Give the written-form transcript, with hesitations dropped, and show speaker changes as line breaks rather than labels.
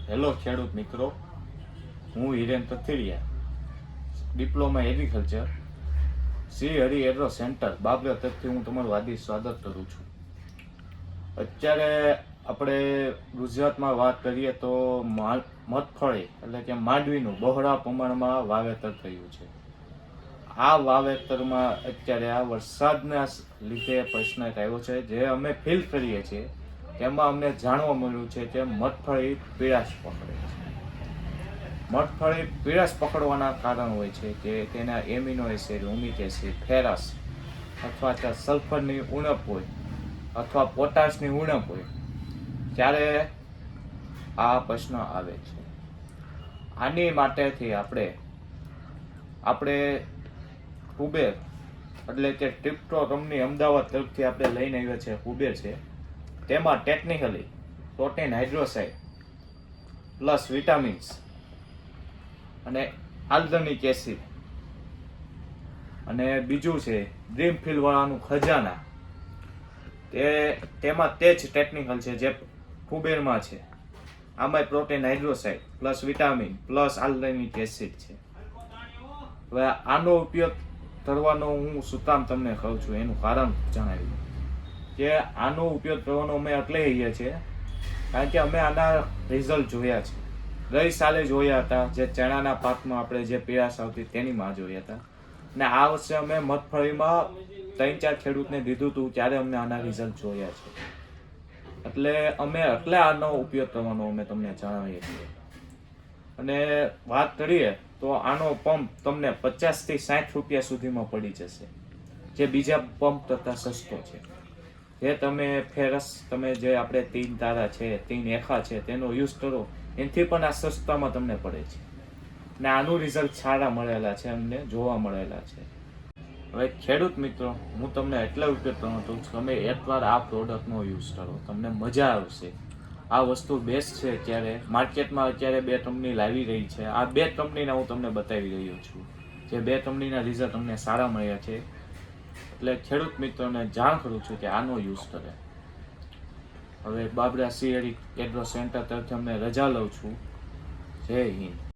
Hello ખેડૂત મિત્રો, હું Hiren Tathidiya, diploma agriculture, Shri Hari agro centre Babra તરફથી હું તમારું હાર્દિક સ્વાગત કરું છું. અત્યારે આપણે ગુજરાતમાં વાત કરીએ તો મગફળી એટલે કે માંડવીનું બહોળા પ્રમાણમાં વાવેતર થયું છે. આ વાવેતરમાં અત્યારે આ વરસાદના લીધે પ્રશ્ન આવ્યો છે, જે અમે ફીલ કરીએ છીએ તેમાં અમને જાણવા મળ્યું છે કે મગફળી પીળાશ પકડે છે. મગફળી પીળાશ પકડવાના કારણ હોય છે કે તેના amino acid, humic acid, ferrous અથવા તો સલ્ફરની ઉણપ હોય અથવા પોટાશની ઉણપ હોય ત્યારે આ પ્રશ્ન આવે છે. આની માટેથી આપણે કુબેર એટલે કે ટિપ્ટો કંપની અમદાવાદ તરફથી આપણે લઈને આવ્યા છે. કુબેર છે, તેમાં technically protein hydrolysate plus vitamins અને આલ્ગનિક એસિડ અને બીજું છે ડ્રીમફિલ વાળાનું ખજાના, તેમાં તે જ ટેકનિકલ છે જે કુબેરમાં છે. આમાં protein hydrolysate plus vitamin plus alginic acid છે. હવે આનો ઉપયોગ કરવાનો હું શું કામ તમને કહું છું એનું કારણ જણાવ્યું કે આનો ઉપયોગ કરવાનો અમે એટલે કહીએ છીએ કારણ કે અમે આના રિઝલ્ટ જોયા છે. ગઈ સાલે જોયા હતા, જે ચણાના પાકમાં આપણે જે પીળાશ આવતી તેની માં જોયા હતા, અને આ વર્ષે અમે મગફળીમાં 3-4 ખેડૂતને દીધું હતું ત્યારે અમને આના રિઝલ્ટ જોયા છે. એટલે અમે આનો ઉપયોગ કરવાનો અમે તમને જણાવીએ છીએ. અને વાત કરીએ તો આનો પંપ તમને 50 થી 60 રૂપિયા સુધીમાં પડી જશે, જે બીજા પંપ કરતાં સસ્તો છે. જે તમે ફેરસ જે આપણે 3 તારા છે, 3 એખા છે તેનો યુઝ કરો એનાથી પણ આ સસ્તામાં તમને પડે છે, અને આનું રિઝલ્ટ સારા મળેલા છે, અમને જોવા મળેલા છે. હવે ખેડૂત મિત્રો, હું તમને એટલા ઉપયોગ કરવાનો છું કે તમે એકવાર આ પ્રોડક્ટનો યુઝ કરો, તમને મજા આવશે. આ વસ્તુ બેસ્ટ છે. અત્યારે માર્કેટમાં અત્યારે 2 કંપની લાવી રહી છે. આ 2 કંપનીના હું તમને બતાવી રહ્યો છું, જે 2 કંપનીના રિઝલ્ટ અમને સારા મળ્યા છે. એટલે ખેડૂત મિત્રોને જાણ કરું છું કે આનો યુઝ કરે. હવે બાબરા શ્રી હરિ એગ્રો સેન્ટર તરફથી અમને રજા લઉં છું. જય હિન્દ.